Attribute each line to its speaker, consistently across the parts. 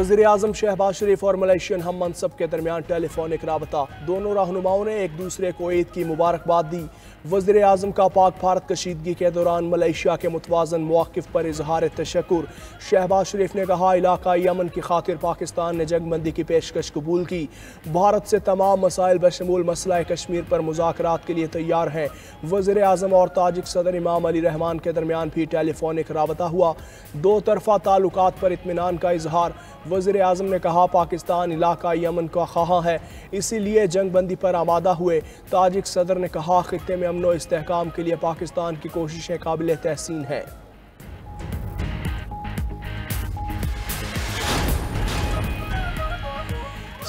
Speaker 1: वज़ीर आज़म शहबाज शरीफ और मलेशियन हम मनसब के दरमियान टेलीफोनिक राबता। दोनों रहनुमाओं ने एक दूसरे को ईद की मुबारकबाद दी। वज़ीर आज़म का पाक भारत कशीदगी के दौरान मलेशिया के मुतवाज़न मौक़िफ़ पर इजहार तशक्कुर। शहबाज शरीफ ने कहा, इलाकाई अमन की खातिर पाकिस्तान ने जंगबंदी की पेशकश कबूल की। भारत से तमाम मसाइल बशमूल मसला कश्मीर पर मुज़ाकरात के लिए तैयार हैं। वज़ीर आज़म और ताजिक सदर इमाम अली रहमान के दरमियान भी टेलीफोनिक राबता हुआ। दो तरफ़ा ताल्लुकात पर इत्मीनान का इजहार। वज़ीर आज़म ने कहा, पाकिस्तान इलाकाई अमन का ख़्वाह है, इसीलिए जंगबंदी पर आमादा हुए। ताजिक सदर ने कहा, खित्ते में अमन व इस्तेहकाम के लिए पाकिस्तान की कोशिशें काबिल तहसीन हैं।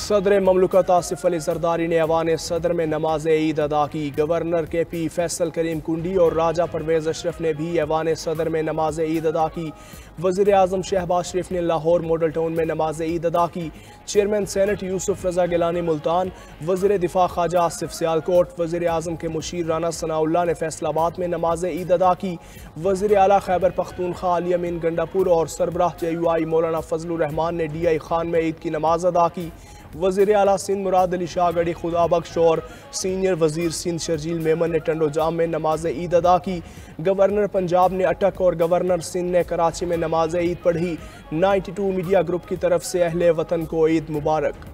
Speaker 1: सदर ममलकत आसिफ अली जरदारी ने ऐवान सदर में नमाज ईद अदा की। गवर्नर KP फैसल करीम कुंडी और राजा परवेज़ अशरफ ने भी ऐवान सदर में नमाज ईद अदा की। वज़ीर आज़म शहबाज शरीफ ने लाहौर मॉडल टाउन में नमाज ईद अदा की। चेयरमैन सेनेट यूसुफ रजा गिलानी मुल्तान, वज़ीर दिफा ख्वाजा आसिफ सियालकोट, वज़ीर आज़म के मुशीर राना सनाउल्लाह ने फैसलाबाद में नमाज ईद अदा की। वज़ीर आला खैबर पख्तूनख्वा अली अमीन गंडापुर और सरबराह JUI मौलाना फजलुर रहमान ने DI खान में ईद की नमाज अदा की। वज़ीर आला सिंध मुराद अली शाह गढ़ी खुदा बख्श और सीनियर वज़ीर सिंध शर्जील मेमन ने टंडो जाम में नमाज ईद अदा की। गवर्नर पंजाब ने अटक और गवर्नर सिंध ने कराची में नमाज ईद पढ़ी। 92 मीडिया ग्रुप की तरफ से अहले वतन को ईद मुबारक।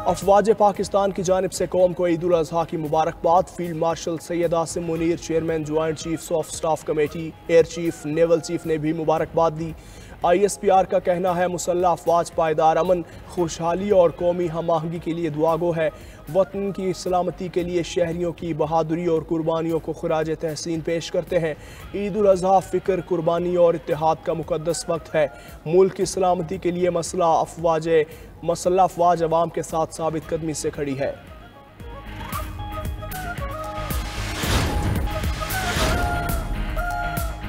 Speaker 1: अफवाज पाकिस्तान की जानिब से कौम को ईद उल अज़हा की मुबारकबाद। Field marshal Syed Asim Munir, chairman joint chiefs of staff committee, air chief, naval chief ने भी मुबारकबाद दी। ISPR का कहना है, मुसल्लह अफवाज पायदार अमन, खुशहाली और कौमी हम आहंगी के लिए दुआगो है। वतन की सलामती के लिए शहरियों की बहादुरी और कुर्बानियों को खराज तहसीन पेश करते हैं। ईद उल अज़हा फ़िक्र, कुर्बानी और इत्तेहाद का मुक़द्दस वक्त है। मुल्क की सलामती के लिए मसल्ला अफवाज अवाम के साथ साबित कदमी से खड़ी है।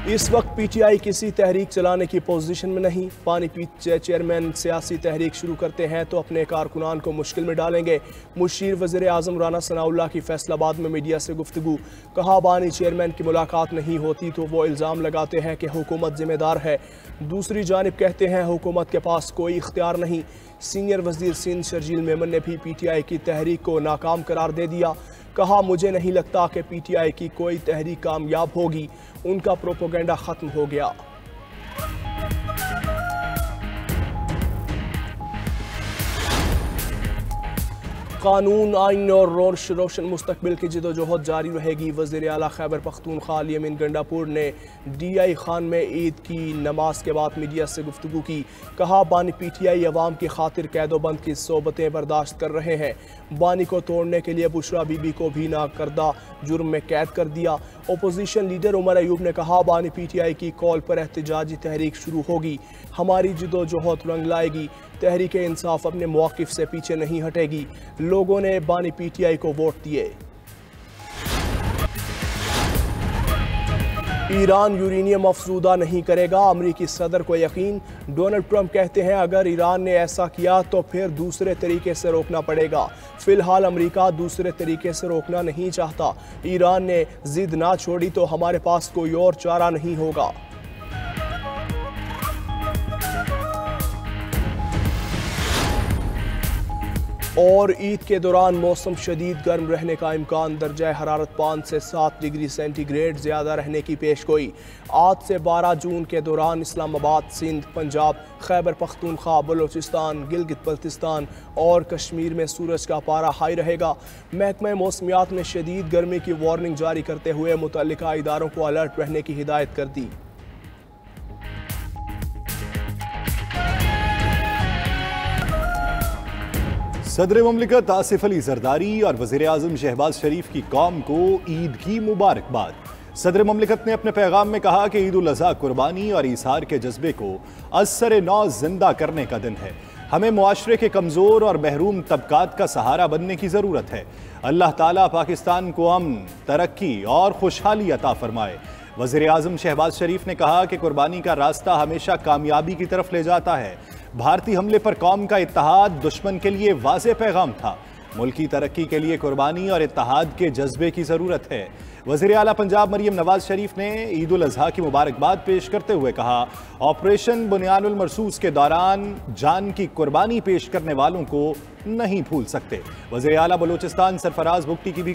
Speaker 1: इस वक्त PTI किसी तहरीक चलाने की पोजीशन में नहीं। पानीपत चेयरमैन सियासी तहरीक शुरू करते हैं तो अपने कारकुनान को मुश्किल में डालेंगे। मुशीर वज़ीर आज़म राना सनाउल्लाह की फैसलाबाद में मीडिया से गुफ्तगू। कहा, बानी चेयरमैन की मुलाकात नहीं होती तो वो इल्ज़ाम लगाते हैं कि हुकूमत जिम्मेदार है। दूसरी जानिब कहते हैं हुकूमत के पास कोई इख्तियार नहीं। सीनियर वज़ीर सिंध शर्जील मेमन ने भी PTI की तहरीक को नाकाम करार दे दिया। कहा, मुझे नहीं लगता कि PTI की कोई तहरीक कामयाब होगी, उनका प्रोपोगेंडा ख़त्म हो गया। कानून, आइन और रोशन मुस्तकबिल की जदोजहद जारी रहेगी। वज़ीर आला खैबर पख्तूनख्वा अली अमीन गंडापुर ने DI खान में ईद की नमाज के बाद मीडिया से गुफ्तगू की। कहा, बानी PTI अवाम की खातिर कैदोबंद की सोबतें बर्दाश्त कर रहे हैं। बानी को तोड़ने के लिए बुशरा बीबी को भी नाकर्दा जुर्म में कैद कर दिया। अपोजिशन लीडर उमर अयूब ने कहा, बानी PTI की कॉल पर एहतजाजी तहरीक शुरू होगी। हमारी जदोजहद रंग लाएगी। तहरीक इंसाफ अपने मौक़िफ़ से पीछे नहीं हटेगी। लोगों ने बानी PTI को वोट दिए। ईरान यूरेनियम अफज़ूदा नहीं करेगा, अमरीकी सदर को यकीन। डोनाल्ड ट्रंप कहते हैं, अगर ईरान ने ऐसा किया तो फिर दूसरे तरीके से रोकना पड़ेगा। फिलहाल अमरीका दूसरे तरीके से रोकना नहीं चाहता। ईरान ने जिद ना छोड़ी तो हमारे पास कोई और चारा नहीं होगा। और ईद के दौरान मौसम शदीद गर्म रहने का इम्कान। दर्जा हरारत 5 से 7 डिग्री सेंटीग्रेड ज़्यादा रहने की पेशगोई। आज से 12 जून के दौरान इस्लामाबाद, सिंध, पंजाब, खैबर पख्तूनख्वा, बलोचिस्तान, गिलगित बल्तिस्तान और कश्मीर में सूरज का पारा हाई रहेगा। महकमा मौसमियात ने शदीद गर्मी की वार्निंग जारी करते हुए मुतल्लिका इदारों को अलर्ट रहने की हिदायत कर दी।
Speaker 2: सदर ममलिकत आसिफ अली जरदारी और वज़ीर आज़म शहबाज शरीफ की कौम को ईद की मुबारकबाद। सदर ममलिकत ने अपने पैगाम में कहा कि ईद उल अज़हा कुर्बानी और ईसार के जज्बे को असर नौ जिंदा करने का दिन है। हमें मुआशरे के कमज़ोर और महरूम तबकात का सहारा बनने की ज़रूरत है। अल्लाह ताला पाकिस्तान को अमन, तरक्की और खुशहाली अता फरमाए। वज़ीर आज़म शहबाज शरीफ ने कहा कि कुर्बानी का रास्ता हमेशा कामयाबी की तरफ ले जाता है। भारतीय हमले पर कौम का इत्तेहाद दुश्मन के लिए वाज़ेह पैगाम था। मुल्की तरक्की के लिए कुर्बानी और इत्तेहाद के जज्बे की जरूरत है। वज़ीर आला पंजाब मरियम नवाज शरीफ ने ईद उल अजहा की मुबारकबाद पेश करते हुए कहा, ऑपरेशन बुनियानुल मरसूस के दौरान जान की कुर्बानी पेश करने वालों को नहीं भूल सकते। वज़ीर आला बलूचिस्तान सरफराज बुगटी की भी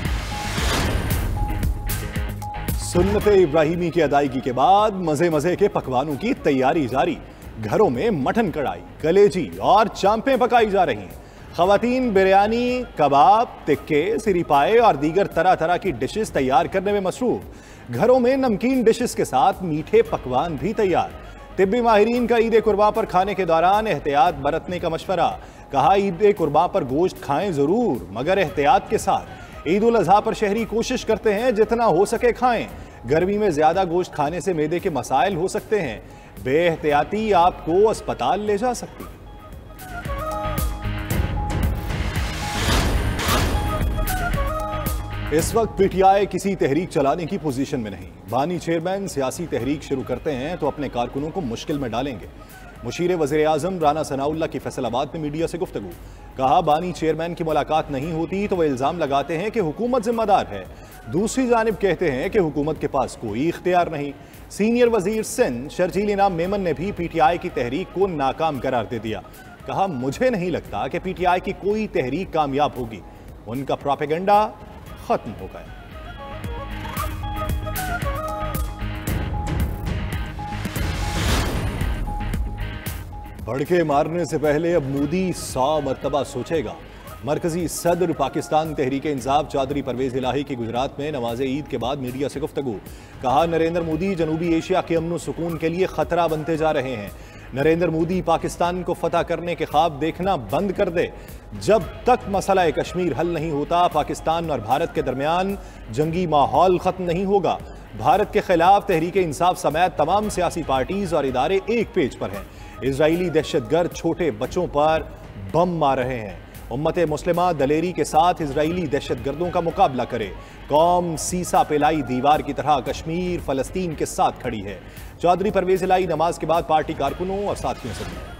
Speaker 2: सुन्नत इब्राहिमी की अदायगी के बाद मजे मजे के पकवानों की तैयारी जारी। घरों में मटन कढ़ाई, कलेजी और चांपें पकाई जा रही हैं। खवातीन बिरयानी, कबाब, टिक्के, सिरी पाए और दीगर तरह तरह की डिशेस तैयार करने में मसरूफ। घरों में नमकीन डिशेस के साथ मीठे पकवान भी तैयार। तिब्बी माहिरीन का ईद कुर्बान पर खाने के दौरान एहतियात बरतने का मशवरा। कहा, ईद कुर्बान पर गोश्त खाएं जरूर मगर एहतियात के साथ। ईद उल अजहा पर शहरी कोशिश करते हैं जितना हो सके खाएं। गर्मी में ज्यादा गोश्त खाने से मैदे के मसाइल हो सकते हैं। बेएहतियाती आपको अस्पताल ले जा सकती है। इस वक्त पीटीआई किसी तहरीक चलाने की पोजीशन में नहीं। बानी चेयरमैन सियासी तहरीक शुरू करते हैं तो अपने कारकुनों को मुश्किल में डालेंगे। मुशीर वज़ीर आज़म राना सनाउल्लाह की फैसलाबाद में मीडिया से गुफ्तगू। कहा, बानी चेयरमैन की मुलाकात नहीं होती तो वह इल्ज़ाम लगाते हैं कि हुकूमत जिम्मेदार है। दूसरी जानिब कहते हैं कि हुकूमत के पास कोई इख्तियार नहीं। सीनियर वजीर सिंध शर्जील इनाम मेमन ने भी पीटीआई की तहरीक को नाकाम करार दे दिया। कहा, मुझे नहीं लगता कि पीटीआई की कोई तहरीक कामयाब होगी। उनका प्रोपेगेंडा खत्म हो गया। भड़के मारने से पहले अब मोदी 100 मरतबा सोचेगा। मरकजी सदर पाकिस्तान तहरीक इंसाफ चौधरी परवेज इलाही की गुजरात में नमाज ईद के बाद मीडिया से गुफ्तगू। कहा, नरेंद्र मोदी जनूबी एशिया के अमन सुकून के लिए खतरा बनते जा रहे हैं। नरेंद्र मोदी पाकिस्तान को फतह करने के ख्वाब देखना बंद कर दे। जब तक मसला कश्मीर हल नहीं होता, पाकिस्तान और भारत के दरमियान जंगी माहौल खत्म नहीं होगा। भारत के खिलाफ तहरीक इंसाफ समेत तमाम सियासी पार्टीज और इदारे एक पेज पर हैं। इजरायली दहशतगर्द छोटे बच्चों पर बम मार रहे हैं। उम्मत मुस्लिमा दलेरी के साथ इजरायली दहशतगर्दों का मुकाबला करे। कौम सीसा पिलाई दीवार की तरह कश्मीर फलस्तीन के साथ खड़ी है। चौधरी परवेज इलाही नमाज के बाद पार्टी कारकुनों और साथियों से मिले।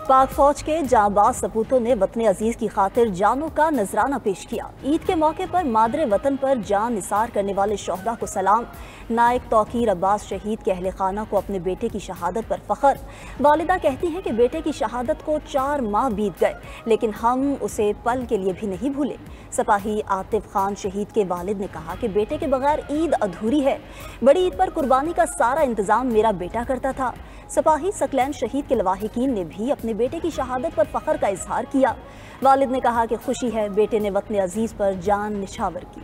Speaker 3: पाक फौज के जांबाज सपूतों ने वतन अजीज की खातिर जानों का नजराना पेश किया। ईद के मौके पर मादरे वतन पर जान निसार करने वाले शोहदा को सलाम। नायक तौकीर अब्बास शहीद के अहले खाना को अपने बेटे की शहादत पर फख्र। वालिदा कहती हैं कि बेटे की शहादत को 4 माह बीत गए लेकिन हम उसे पल के लिए भी नहीं भूले। सिपाही आतिफ खान शहीद के वालिद ने कहा कि बेटे के बगैर ईद अधूरी है। बड़ी ईद पर कुर्बानी का सारा इंतजाम मेरा बेटा करता था। सिपाही सकलैन शहीद के लवाहिकीन ने भी अपने बेटे की शहादत पर फख्र का इजहार किया। वालिद ने कहा कि खुशी है बेटे ने वतन अजीज पर जान निछावर की।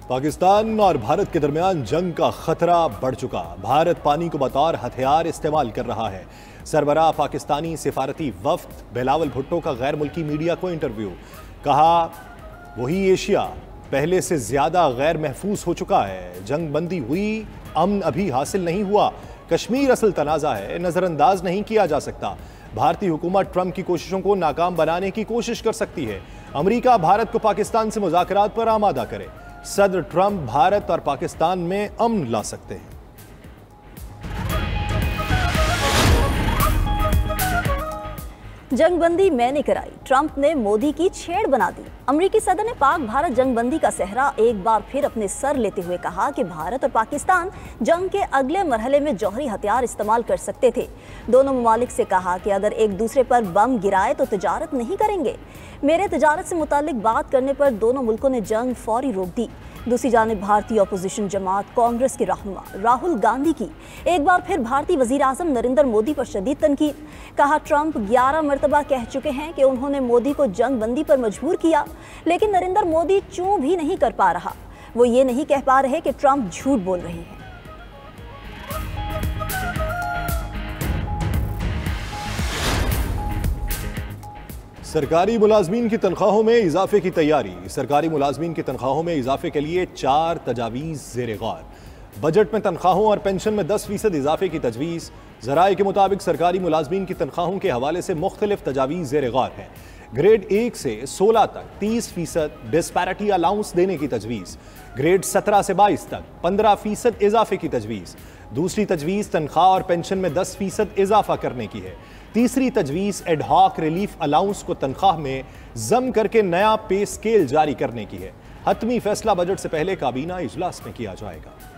Speaker 2: पाकिस्तान और भारत के दरमियान जंग का खतरा बढ़ चुका। भारत पानी को बतौर हथियार इस्तेमाल कर रहा है। सरबराह पाकिस्तानी सिफारती वफ्द बिलावल भुट्टो का गैर मुल्की मीडिया को इंटरव्यू। कहा, वही एशिया पहले से ज्यादा गैर महफूज हो चुका है। जंग बंदी हुई, अमन अभी हासिल नहीं हुआ। कश्मीर असल तनाज़ा है, नजरअंदाज नहीं किया जा सकता। भारतीय हुकूमत ट्रंप की कोशिशों को नाकाम बनाने की कोशिश कर सकती है। अमेरिका भारत को पाकिस्तान से मुज़ाकरात पर आमादा करे। सदर ट्रंप भारत और पाकिस्तान में अमन ला सकते हैं।
Speaker 3: जंगबंदी मैंने कराई, ट्रंप ने मोदी की छेड़ बना दी। अमेरिकी सदर ने पाक भारत जंगबंदी का सेहरा एक बार फिर अपने सर लेते हुए कहा कि भारत और पाकिस्तान जंग के अगले मरहले में जौहरी हथियार इस्तेमाल कर सकते थे। दोनों ममालिक से कहा कि अगर एक दूसरे पर बम गिराए तो तिजारत नहीं करेंगे। मेरे तिजारत से मुतालिक बात करने पर दोनों मुल्कों ने जंग फौरी रोक दी। दूसरी जानिब भारतीय अपोजिशन जमात कांग्रेस के रहनुमा राहुल गांधी की एक बार फिर भारतीय वजीर आजम नरेंद्र मोदी पर शदीद तनकीद। कहा, ट्रंप 11 मरतबा कह चुके हैं कि उन्होंने मोदी को जंग बंदी पर मजबूर किया लेकिन नरेंद्र मोदी चूं भी नहीं कर पा रहा। वो ये नहीं कह पा रहे कि ट्रंप झूठ बोल रहे हैं।
Speaker 2: सरकारी मुलाजमीन की तनख्वाहों में इजाफे की तैयारी। सरकारी मुलाजमीन की तनख्वाहों में इजाफे के लिए 4 तजावीज़ ज़ेर गौर। बजट में तनख्वाहों और पेंशन में 10% इजाफे की तजवीज़। ज़राए के मुताबिक सरकारी मुलाजमीन की तनख्वाहों के हवाले से मुख्तलिफ तजावीज़ ज़ेर गौर है। ग्रेड 1 से 16 तक 30% डिस्पैरिटी अलाउंस देने की तजवीज़। ग्रेड 17 से 22 तक 15% इजाफे की तजवीज़। दूसरी तजवीज़ तनख्वाह और पेंशन में 10% इजाफा करने की है। तीसरी तजवीज़ एडहॉक रिलीफ अलाउंस को तनख्वाह में जम करके नया पे स्केल जारी करने की है। हतमी फैसला बजट से पहले काबीना इजलास में किया जाएगा।